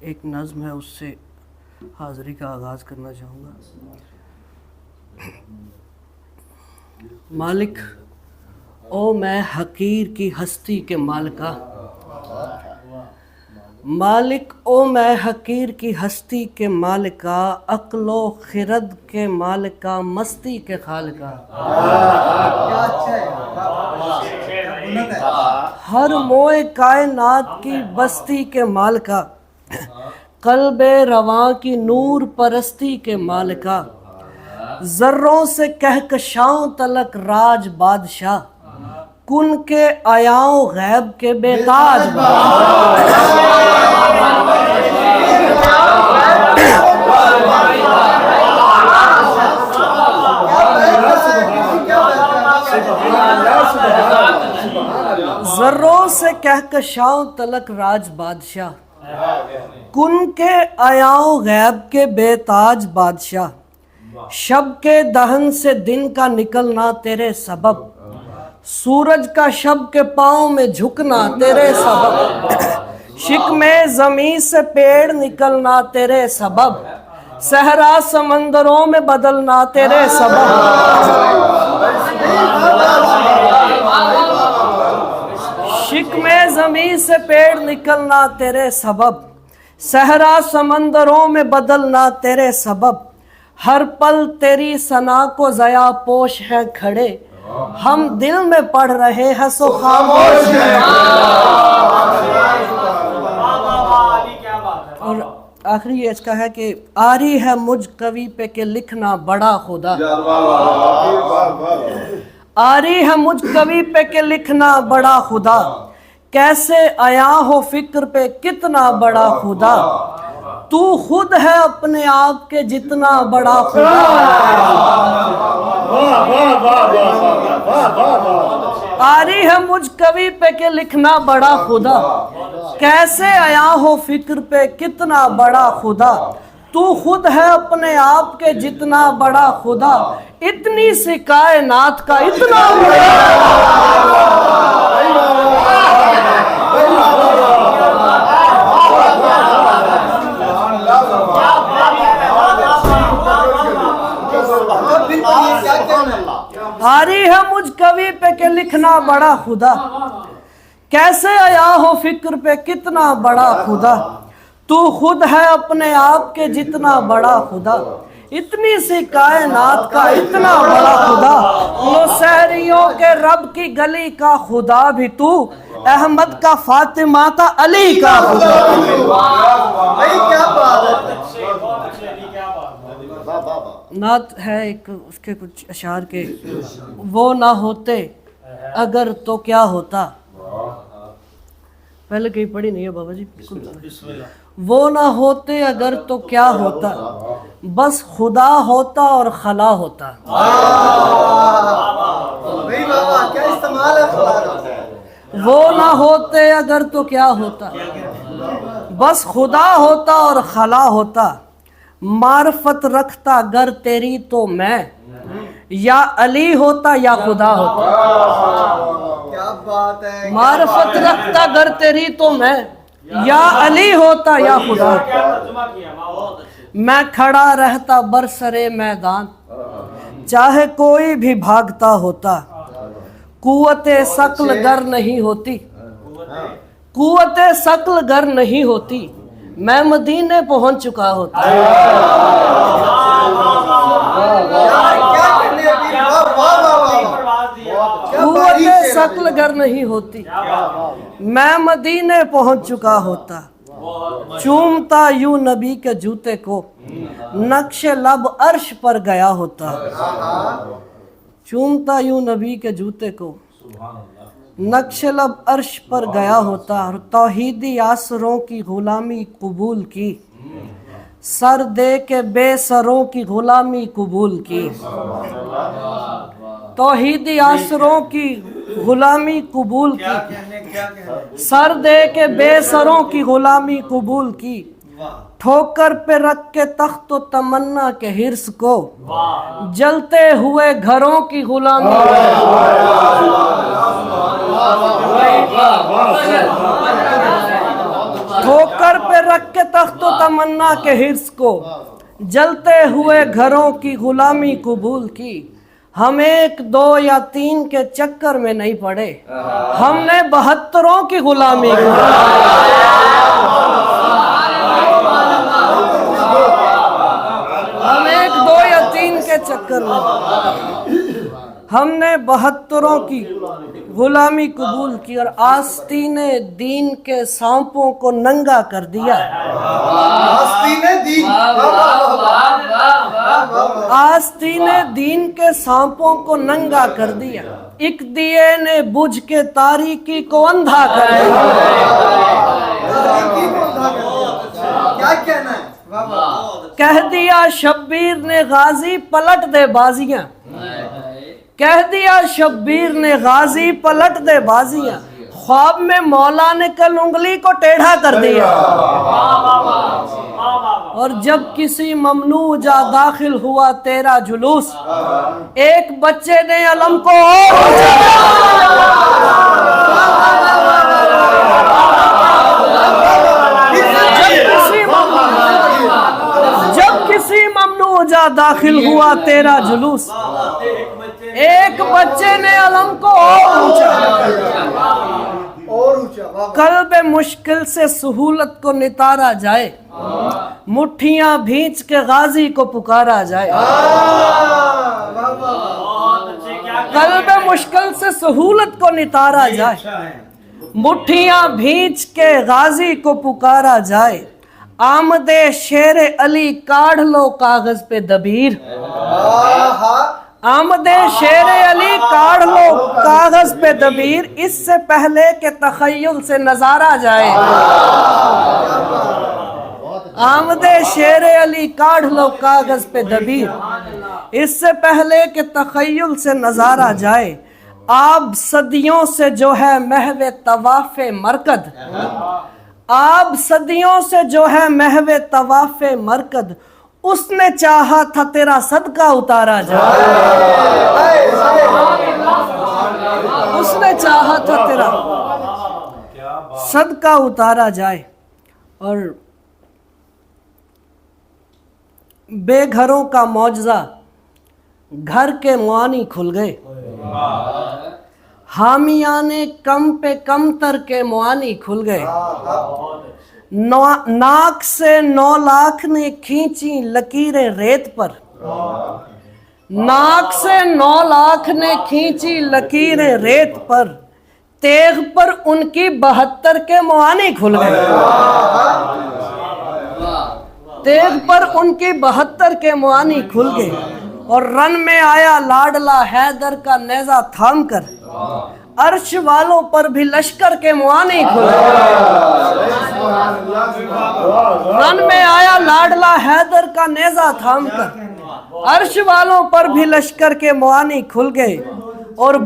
ایک نظم ہے، اس سے حاضری کا آغاز کرنا چاہوں گا۔ مالک او میں حقیر کی ہستی کے مالکا، مالک او میں حقیر کی ہستی کے مالکا، عقل و خرد کے مالکا، مستی کے خالقا، ہر موئے کائنات کی بستی کے مالکا، قلب رواں کی نور پرستی کے مالکا، ذروں سے کہکشاؤں تلک راج بادشاہ، کن کے آیاؤں غیب کے بے تاج ذروں سے کہکشاؤں تلک راج بادشاہ، کن کے آیاؤں غیب کے بے تاج بادشاہ، شب کے دہن سے دن کا نکلنا تیرے سبب، سورج کا شب کے پاؤں میں جھکنا تیرے سبب، شکم زمین سے پیڑ نکلنا تیرے سبب، صحرا سمندروں میں بدلنا تیرے سبب، شکم زمین سے پیڑ نکلنا تیرے سبب، صحرا سمندروں میں بدلنا تیرے سبب، ہر پل تیری ثنا کو ضیا پوش ہیں کھڑے، ہم دل میں پڑھ رہے ہیں سو خاموش ہیں۔ اور آخری یہ اس کا ہے کہ آری ہے مجھ کوی پہ کہ لکھنا بڑا خدا، آری ہے مجھ کوی پہ کہ لکھنا بڑا خدا، کیسے آیا ہو فکر پہ کتنا بڑا خدا، تو خود ہے اپنے آپ کے جتنا بڑا خدا، آری ہے مجھ کوی پہ کہ لکھنا بڑا خدا، کیسے آیا ہو فکر پہ کتنا بڑا خدا، تو خود ہے اپنے آپ کے جتنا بڑا خدا، اتنی سی کائنات کا اتنا بڑا آری ہے مجھ کوی پہ کہ لکھنا بڑا خدا، کیسے آیا ہو فکر پہ کتنا بڑا خدا، تو خود ہے اپنے آپ کے جتنا بڑا خدا، اتنی سی کائنات کا اتنا بڑا خدا، وہ سحریوں کے رب کی گلی کا خدا بھی تو، احمد کا فاطمہ کا علی کا خدا۔ نعت ہے ایک، اس کے کچھ اشعار کے، وہ نہ ہوتے اگر تو کیا ہوتا، پہلے کہیں پڑھی نہیں ہے بابا جی، وہ نہ ہوتے اگر تو کیا ہوتا، بس خدا ہوتا اور خلا ہوتا، وہ نہ ہوتے اگر تو کیا ہوتا، بس خدا ہوتا اور خلا ہوتا، معرفت رکھتا گر تیری تو میں، یا علی ہوتا یا خدا ہوتا، معرفت رکھتا گر تیری تو میں، یا علی ہوتا یا خدا ہوتا، میں کھڑا رہتا برسرے میدان، چاہے کوئی بھی بھاگتا ہوتا، قوت ثقل گر نہیں ہوتی، قوت ثقل گر نہیں ہوتی، میں مدینے پہنچ چکا ہوتا، قوت ثقل گر نہیں ہوتی، میں مدینے پہنچ چکا ہوتا، چومتا یوں نبی کے جوتے کو، نقش لب عرش پر گیا ہوتا، چومتا یوں نبی کے جوتے کو، نقش لب عرش پر گیا ہوتا، توحیدی آسروں کی غلامی قبول کی، سر دے کے بے سروں کی غلامی قبول کی، توحیدی آسروں کی غلامی قبول کی، سر دے کے بے سروں کی غلامی قبول کی، ٹھوکر پہ رکھ کے تخت و تمنا کے حرص کو، جلتے ہوئے گھروں کی غلامی، ٹھوکر پہ रख के तख्त तमन्ना के हिर्स को, जलते हुए घरों की गुलामी कबूल की। हम 1, 2 या 3 के चक्कर में नहीं पड़े, हमने 72 की गुलामी की। हम 1, 2 या 3 के चक्कर में, हमने 72 की गुलामी कबूल की और आस्तीने दीन के सांपों को नंगा कर दिया। आस्तीने दीन के सांपों को नंगा कर दिया। एक दिए ने बुझ के तारीकी को अंधा कर दिया। क्या कहना है? कह दिया शब्बीर ने गाजी पलट दे बाजियां, कह दिया शब्बीर ने गाजी पलट दे बाजियां। ख्वाब में मौला ने कल उंगली को टेढ़ा कर दिया। और जब किसी ममनू जा दाखिल हुआ तेरा जुलूस, एक बच्चे ने अलम को जब किसी ममनू जा दाखिल हुआ तेरा जुलूस, एक बच्चे ने अलम को और ऊंचा। कल्ब मुश्किल से सहूलत को नितारा जाए, मुट्ठियां भींच के गाजी को पुकारा जाए। कल्ब मुश्किल से सहूलत को नितारा जाए, मुट्ठियां भींच के गाजी को पुकारा जाए। आमदे शेर अली काढ़ लो कागज पे दबीर, आमदे शेर अली काढ़ लो कागज पे दबीर। इससे पहले के तखय्युल से नजारा जाए। आमदे शेर अली काढ़ लो कागज पे दबीर, इससे पहले के तखय्युल से नजारा जाए। आप सदियों से जो है महवे तवाफे मरकद, आप सदियों से जो है महवे तवाफे मरकद। उसने चाहा था तेरा सदका उतारा जाए, उसने चाहा था तेरा सदका उतारा जाए। और बेघरों का मौजज़ा, घर के मुआनी खुल गए। हामियाने कम पे कम तर के मुआनी खुल गए। नाक से 9 लाख ने खींची लकीरें रेत पर, नाक से 9 लाख ने खींची लकीरें रेत पर। तेग पर उनकी 72 के मुआनी खुल गए। तेग पर उनकी 72 के मुआनी खुल गए। और रन में आया लाडला हैदर का नेजा थाम कर, अर्श वालों पर भी लश्कर के मुआनी खुल गए। रन में आया लाडला हैदर का नेजा थाम कर, अर्श वालों पर भी लश्कर के मुआनी खुल गए। और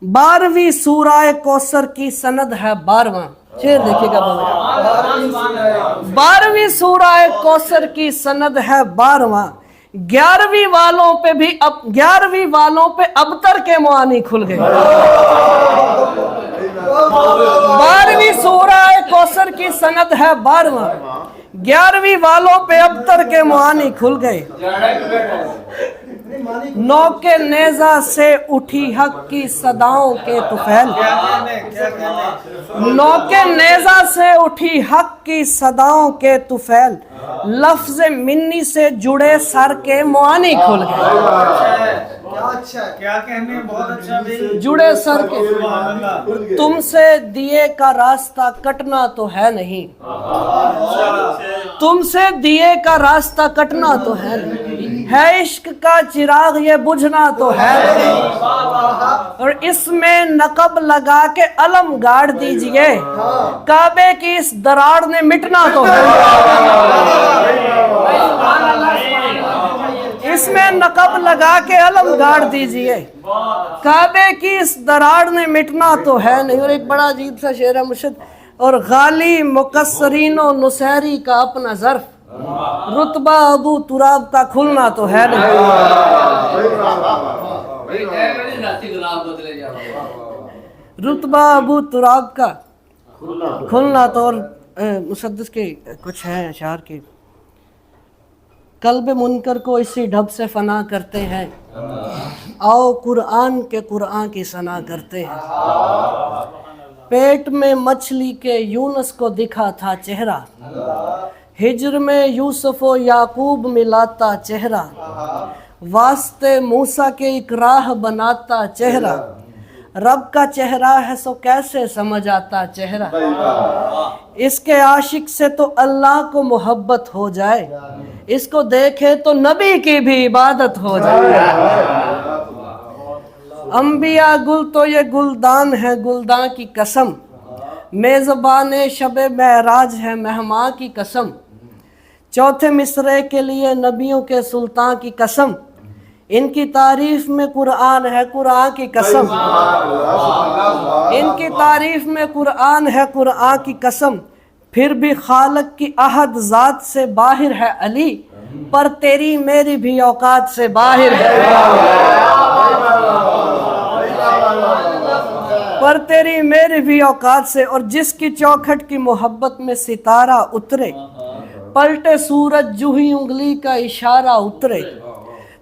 12वीं सूराए कौसर की सनद है 12वां शेर। देखिएगा 12वीं सूराए कौसर की सनद है 12वां। 11वीं वालों पे भी अब 11वीं वालों पे अबतर के मुआनी खुल गए। 12वीं सूराए कौसर की सनद है 12वां। 11वीं वालों पे अबतर के मुआनी खुल गए। नौके नेजा से उठी हक की सदाओं के तुफैल, नौके नेजा से उठी हक की सदाओं के तुफैल। लफ्ज मिन्नी से जुड़े सर के मुआनी खुल गए। क्या कहने, बहुत अच्छा भी। जुड़े सर के, तुमसे दिए का रास्ता कटना तो है नहीं, तुमसे दिए का रास्ता कटना तो है नहीं, है इश्क का चिराग ये बुझना तो है नहीं। और इसमें नकब लगा के अलम गाड़ दीजिए, काबे की इस दरार ने मिटना तो है। इसमें नकब लगा के अलम गाड़ दीजिए, काबे की इस दरार ने मिटना तो है नहीं। और एक बड़ा अजीब सा शेर है मुर्शिद। और गाली मुकस्सरीनो नुसैरी का अपना ज़र्फ, रुतबा अबू तुराब का खुलना तो है नहीं। रुतबा अबू तुराब का खुलना तो। और मुसद्दस के कुछ हैं अशार के, कल्ब मुनकर को इसी ढब से फना करते हैं, आओ कुरान की सना करते हैं। पेट में मछली के यूनुस को दिखा था चेहरा, हिज्र में यूसुफ व याकूब मिलाता चेहरा, वास्ते मूसा के एक राह बनाता चेहरा, रब का चेहरा है सो कैसे समझ आता चेहरा, इसके आशिक से तो अल्लाह को मोहब्बत हो जाए, इसको देखे तो नबी की भी इबादत हो जाए। अंबिया गुल तो ये गुलदान है गुलदान की कसम, मेज़बान शब महराज है मेहमान की कसम, चौथे मिसरे के लिए नबियों के सुल्तान की कसम, इनकी तारीफ में कुरान है कुरान की कसम, इनकी तारीफ में कुरान है कुरान की कसम, फिर भी खालक की अहद जात से बाहिर है अली, पर तेरी मेरी भी औकात से बाहिर है, पर तेरी मेरी भी औकात से। और जिसकी चौखट की मोहब्बत में सितारा उतरे, पलटे सूरज जूही उंगली का इशारा उतरे,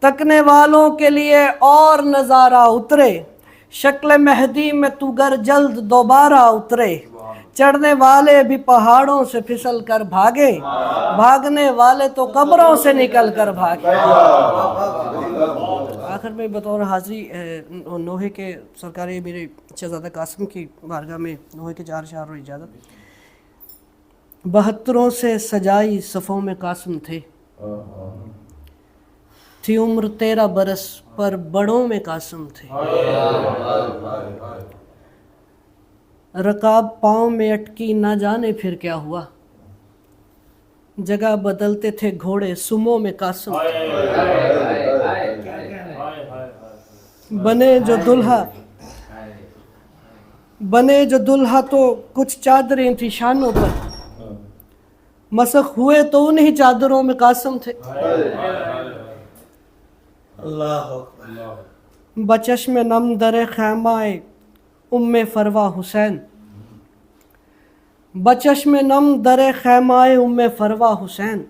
तकने वालों के लिए और नज़ारा उतरे, शक्ल मेहदी में तू गर जल्द दोबारा उतरे, चढ़ने वाले भी पहाड़ों से फिसल कर भागे, भागने वाले तो कब्रों से निकल कर भागे। आखिर में बतौर हाज़री नोहे के सरकारी मेरे शहज़ादा कासिम की बारगाह में नोहे के 4 अशार और इजाज़त। 72 से सजाई सफ़ों में कासिम थे, थी उम्र 13 बरस पर बड़ों में कासिम थे, रकाब पाँव में अटकी ना जाने फिर क्या हुआ, जगह बदलते थे घोड़े सुमो में कासिम थे, बने जो दुल्हा तो कुछ चादरें थी शानों पर, मसख हुए तो उन्हीं चादरों में कासिम थे। बचश्म नम दर खैमाए उम्मे फरवा हुसैन, बचश्म नम दर खैमाए उम्मे फरवा हुसैन,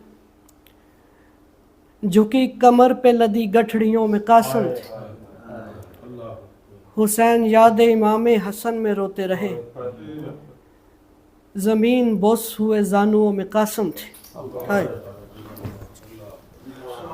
झुकी कमर पे लदी गठड़ियों में कासिम थे, हुसैन याद इमाम हसन में रोते रहे, ज़मीन बोस हुए ज़ानुओं में कासिम थे।